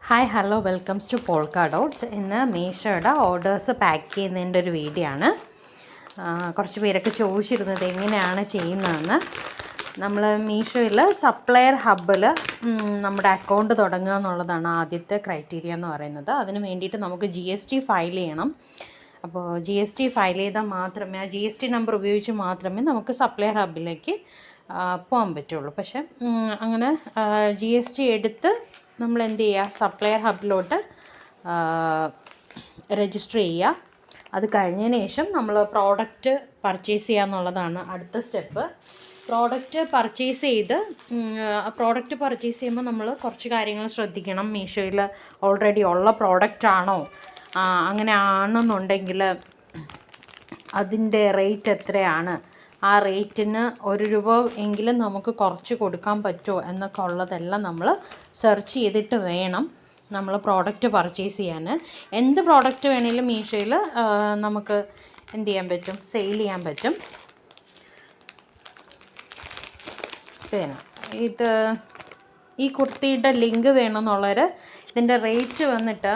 Hi hello welcomes to polka dots. ഇന്ന് മീഷോയുടെ orders pack ചെയ്യുന്നതിൻ്റെ ഒരു വീഡിയോ ആണ്. കുറച്ച് പേരൊക്കെ ചോദിച്ചിരുന്നത് എങ്ങനെയാണ് ചെയ്യുന്നതെന്ന്. നമ്മൾ മീഷോയിൽ സപ്ലയർ ഹബ്ബിൽ നമ്മുടെ അക്കൗണ്ട് തുടങ്ങുക എന്നുള്ളതാണ് ആദ്യത്തെ ക്രൈറ്റീരിയ എന്ന് പറയുന്നത്. അതിന് വേണ്ടിയിട്ട് നമുക്ക് GST ഫയൽ ചെയ്യണം. അപ്പോൾ GST ഫയൽ ചെയ്താൽ മാത്രമേ ആ GST നമ്പർ ഉപയോഗിച്ച് മാത്രമേ നമുക്ക് സപ്ലയർ ഹബ്ബിലേക്ക് പോകാൻ പറ്റുള്ളൂ. പക്ഷേ അങ്ങനെ GST എടുത്ത് നമ്മൾ എന്ത് ചെയ്യുക, സപ്ലയർ ഹബിലോട്ട് രജിസ്റ്റർ ചെയ്യുക. അത് കഴിഞ്ഞതിന് ശേഷം നമ്മൾ പ്രോഡക്റ്റ് പർച്ചേസ് ചെയ്യുക എന്നുള്ളതാണ് അടുത്ത സ്റ്റെപ്പ്. പ്രോഡക്റ്റ് പർച്ചേസ് ചെയ്യുമ്പോൾ നമ്മൾ കുറച്ച് കാര്യങ്ങൾ ശ്രദ്ധിക്കണം. മീഷോയിൽ ഓൾറെഡി ഉള്ള പ്രോഡക്റ്റ് ആണോ, അങ്ങനെ ആണെന്നുണ്ടെങ്കിൽ അതിൻ്റെ റേറ്റ് എത്രയാണ്, ആ റേറ്റിന് ₹1 എങ്കിലും നമുക്ക് കുറച്ച് കൊടുക്കാൻ പറ്റുമോ എന്നൊക്കെ ഉള്ളതെല്ലാം നമ്മൾ സെർച്ച് ചെയ്തിട്ട് വേണം നമ്മൾ പ്രോഡക്റ്റ് പർച്ചേസ് ചെയ്യാൻ. എന്ത് പ്രോഡക്റ്റ് വേണമെങ്കിലും മീഷോയിൽ നമുക്ക് എന്ത് ചെയ്യാൻ പറ്റും, സെയിൽ ചെയ്യാൻ പറ്റും. പിന്നെ ഈ കുർത്തിയുടെ ലിങ്ക് വേണമെന്നുള്ളവർ ഇതിൻ്റെ റേറ്റ് വന്നിട്ട്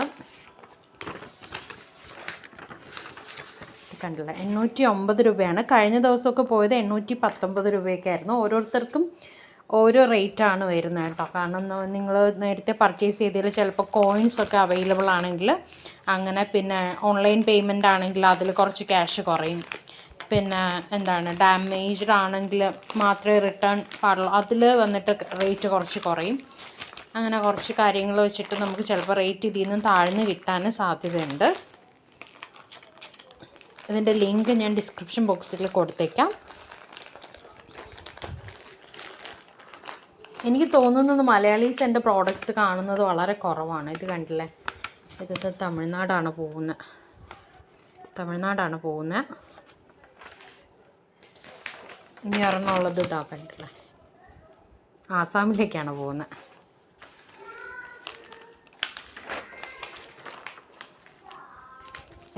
കണ്ടില്ല, 809 രൂപയാണ്. കഴിഞ്ഞ ദിവസമൊക്കെ പോയത് 819 രൂപയൊക്കെയായിരുന്നു. ഓരോരുത്തർക്കും ഓരോ റേറ്റാണ് വരുന്നത് കേട്ടോ. കാരണം നിങ്ങൾ നേരത്തെ പർച്ചേസ് ചെയ്തതിൽ ചിലപ്പോൾ കോയിൻസൊക്കെ അവൈലബിൾ ആണെങ്കിൽ അങ്ങനെ, പിന്നെ ഓൺലൈൻ പേയ്മെൻ്റ് ആണെങ്കിൽ അതിൽ കുറച്ച് ക്യാഷ് കുറയും. പിന്നെ ഡാമേജ്ഡ് ആണെങ്കിൽ മാത്രമേ റിട്ടേൺ പാടുള്ളൂ, അതിൽ വന്നിട്ട് റേറ്റ് കുറച്ച് കുറയും. അങ്ങനെ കുറച്ച് കാര്യങ്ങൾ വെച്ചിട്ട് നമുക്ക് ചിലപ്പോൾ റേറ്റ് ഇതിൽ നിന്നും താഴ്ന്ന് കിട്ടാൻ സാധ്യതയുണ്ട്. ഇതിൻ്റെ ലിങ്ക് ഞാൻ ഡിസ്ക്രിപ്ഷൻ ബോക്സിൽ കൊടുത്തേക്കാം. എനിക്ക് തോന്നുന്നത് മലയാളീസ് എൻ്റെ പ്രോഡക്റ്റ്സ് കാണുന്നത് വളരെ കുറവാണ്. ഇത് കണ്ടില്ലേ, ഇത് തമിഴ്നാടാണ് പോകുന്നത്. ഇനി ഒരെണ്ണമുള്ളത് ഇതാ കണ്ടില്ലേ, ആസാമിലേക്കാണ് പോകുന്നത്.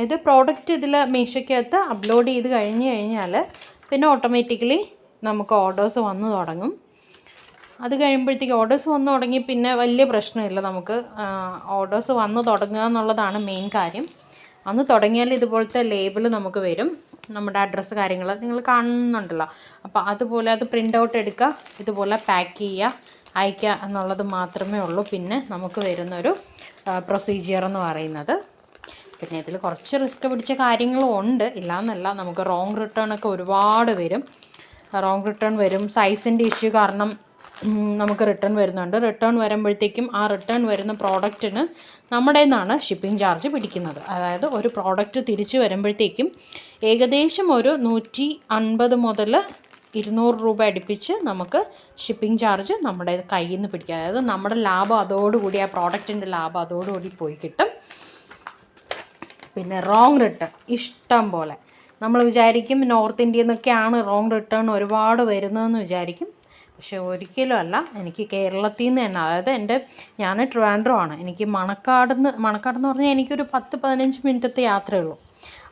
ഇത് പ്രോഡക്റ്റ് ഇതിൽ മീഷോയ്ക്കകത്ത് അപ്ലോഡ് ചെയ്ത് കഴിഞ്ഞാൽ പിന്നെ ഓട്ടോമാറ്റിക്കലി നമുക്ക് ഓർഡേഴ്സ് വന്നു തുടങ്ങും. അത് കഴിയുമ്പോഴത്തേക്ക് ഓർഡേഴ്സ് വന്നു തുടങ്ങി പിന്നെ വലിയ പ്രശ്നമില്ല. നമുക്ക് ഓർഡേഴ്സ് വന്നു തുടങ്ങുക എന്നുള്ളതാണ് മെയിൻ കാര്യം. അന്ന് തുടങ്ങിയാൽ ഇതുപോലത്തെ ലേബിൾ നമുക്ക് വരും, നമ്മുടെ അഡ്രസ്സ് കാര്യങ്ങൾ നിങ്ങൾ കാണുന്നുണ്ടല്ലോ. അപ്പോൾ അതുപോലെ അത് പ്രിൻ്റ് ഔട്ട് എടുക്കുക, ഇതുപോലെ പാക്ക് ചെയ്യുക, അയക്കുക എന്നുള്ളത് മാത്രമേ ഉള്ളൂ. പിന്നെ നമുക്ക് വരുന്നൊരു പ്രൊസീജിയർ എന്ന് പറയുന്നത്. പിന്നെ ഇതിൽ കുറച്ച് റിസ്ക് പിടിച്ച കാര്യങ്ങളും ഉണ്ട്, ഇല്ലയെന്നല്ല. നമുക്ക് റോങ് റിട്ടേൺ ഒക്കെ ഒരുപാട് വരും. സൈസിൻ്റെ ഇഷ്യൂ കാരണം നമുക്ക് റിട്ടേൺ വരുന്നുണ്ട്. റിട്ടേൺ വരുമ്പോഴത്തേക്കും ആ റിട്ടേൺ വരുന്ന പ്രോഡക്റ്റിന് നമ്മുടെ നിന്നാണ് ഷിപ്പിംഗ് ചാർജ് പിടിക്കുന്നത്. അതായത് ഒരു പ്രോഡക്റ്റ് തിരിച്ച് വരുമ്പോഴത്തേക്കും ഏകദേശം ഒരു 150 മുതൽ 200 രൂപ അടുപ്പിച്ച് നമുക്ക് ഷിപ്പിംഗ് ചാർജ് നമ്മുടെ കയ്യിൽ നിന്ന് പിടിക്കുക. അതായത് നമ്മുടെ ലാഭം അതോടുകൂടി, ആ പ്രോഡക്റ്റിൻ്റെ ലാഭം അതോടുകൂടി പോയി കിട്ടും. പിന്നെ റോങ് റിട്ടേൺ ഇഷ്ടം പോലെ. നമ്മൾ വിചാരിക്കും നോർത്ത് ഇന്ത്യയിൽ നിന്നൊക്കെയാണ് റോങ് റിട്ടേൺ ഒരുപാട് വരുന്നതെന്ന് വിചാരിക്കും. പക്ഷേ ഒരിക്കലും അല്ല. എനിക്ക് കേരളത്തിൽ നിന്ന് തന്നെ, അതായത് ഞാൻ ട്രിവാൻഡ്രം. എനിക്ക് മണക്കാടെന്ന് പറഞ്ഞാൽ എനിക്കൊരു 10-15 മിനിറ്റത്തെ യാത്രയുള്ളൂ.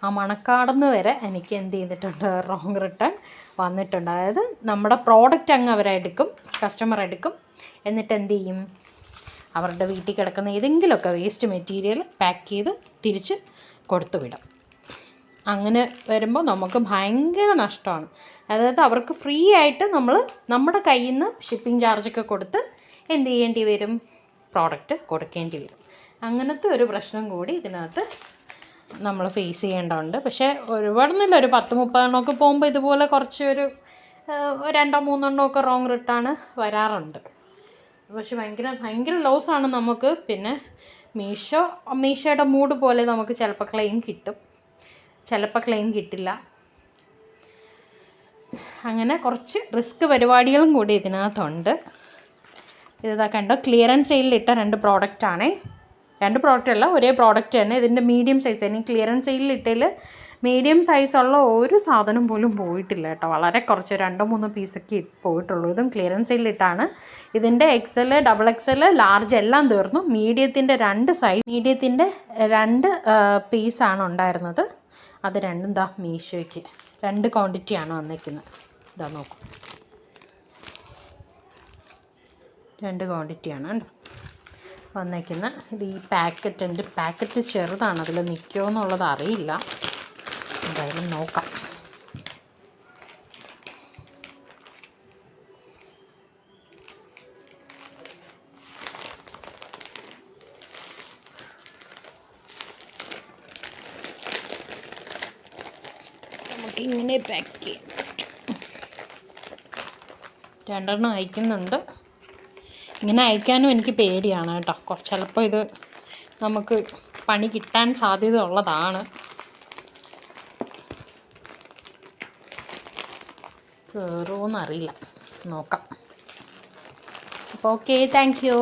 ആ മണക്കാടെന്ന് വരെ എനിക്ക് എന്ത് ചെയ്തിട്ടുണ്ട്, റോങ് റിട്ടേൺ വന്നിട്ടുണ്ട്. അതായത് നമ്മുടെ പ്രോഡക്റ്റ് അങ്ങ് അവരെടുക്കും, കസ്റ്റമർ എടുക്കും. എന്നിട്ട് എന്ത് ചെയ്യും, അവരുടെ വീട്ടിൽ കിടക്കുന്ന ഏതെങ്കിലുമൊക്കെ വേസ്റ്റ് മെറ്റീരിയൽ പാക്ക് ചെയ്ത് തിരിച്ച് കൊടുത്തു വിടും. അങ്ങനെ വരുമ്പോൾ നമുക്ക് ഭയങ്കര നഷ്ടമാണ്. അതായത് അവർക്ക് ഫ്രീ ആയിട്ട് നമ്മൾ നമ്മുടെ കയ്യിൽ നിന്ന് ഷിപ്പിംഗ് ചാർജൊക്കെ കൊടുത്ത് എന്ത് ചെയ്യേണ്ടി വരും, പ്രോഡക്റ്റ് കൊടുക്കേണ്ടി വരും. അങ്ങനത്തെ ഒരു പ്രശ്നം കൂടി ഇതിനകത്ത് നമ്മൾ ഫേസ് ചെയ്യേണ്ടതുണ്ട്. പക്ഷേ ഒരുപാടൊന്നുമില്ല, ഒരു 10-30 എണ്ണമൊക്കെ പോകുമ്പോൾ ഇതുപോലെ കുറച്ച് ഒരു 2-3 എണ്ണമൊക്കെ റോങ് റിട്ടേൺ വരാറുണ്ട്. പക്ഷെ ഭയങ്കര ലോസാണ് നമുക്ക്. പിന്നെ മീഷോയുടെ മൂഡ് പോലെ നമുക്ക് ചിലപ്പോൾ ക്ലെയിം കിട്ടും, ചിലപ്പോൾ ക്ലെയിം കിട്ടില്ല. അങ്ങനെ കുറച്ച് റിസ്ക് പരിപാടികളും കൂടി ഇതിനകത്തുണ്ട്. ഇതാ കണ്ടോ, ക്ലിയറൻസ് സെയിലിലിട്ട 2 പ്രോഡക്റ്റാണേ. 2 പ്രോഡക്റ്റല്ല, ഒരേ പ്രോഡക്റ്റ് തന്നെ. ഇതിൻ്റെ മീഡിയം സൈസ്, എനിക്ക് ക്ലിയറൻസ് സെയിലിലിട്ടതിൽ മീഡിയം സൈസുള്ള ഒരു സാധനം പോലും പോയിട്ടില്ല കേട്ടോ. വളരെ കുറച്ച് 2-3 പീസൊക്കെ പോയിട്ടുള്ളൂ. ഇതും ക്ലിയറൻസ് സെയിലിട്ടാണ്. ഇതിൻ്റെ XL, XXL, ലാർജ് എല്ലാം തീർന്നു. മീഡിയത്തിൻ്റെ 2 പീസാണ് ഉണ്ടായിരുന്നത്. അത് രണ്ടും മീഷോയ്ക്ക് 2 ക്വാണ്ടിറ്റിയാണ് വന്നിരിക്കുന്നത്. ഇതാ നോക്കൂ, 2 ക്വാണ്ടിറ്റിയാണ് കേട്ടോ. വന്നേക്കുന്നത്. ഇത് ഈ പാക്കറ്റ് പാക്കറ്റ് ചെറുതാണ്, അതിൽ നിൽക്കുമോ എന്നുള്ളത് അറിയില്ല, എന്തായാലും നോക്കാം. നമുക്കിങ്ങനെ പാക്ക് ചെയ്യാം. 2 അയക്കുന്നുണ്ട്. ഇങ്ങനെ അയക്കാനും എനിക്ക് പേടിയാണ് കേട്ടോ. ചിലപ്പോൾ ഇത് നമുക്ക് പണി കിട്ടാൻ സാധ്യത ഉള്ളതാണ്. കയറുമോയെന്നറിയില്ല, നോക്കാം. അപ്പോൾ ഓക്കെ, താങ്ക് യു.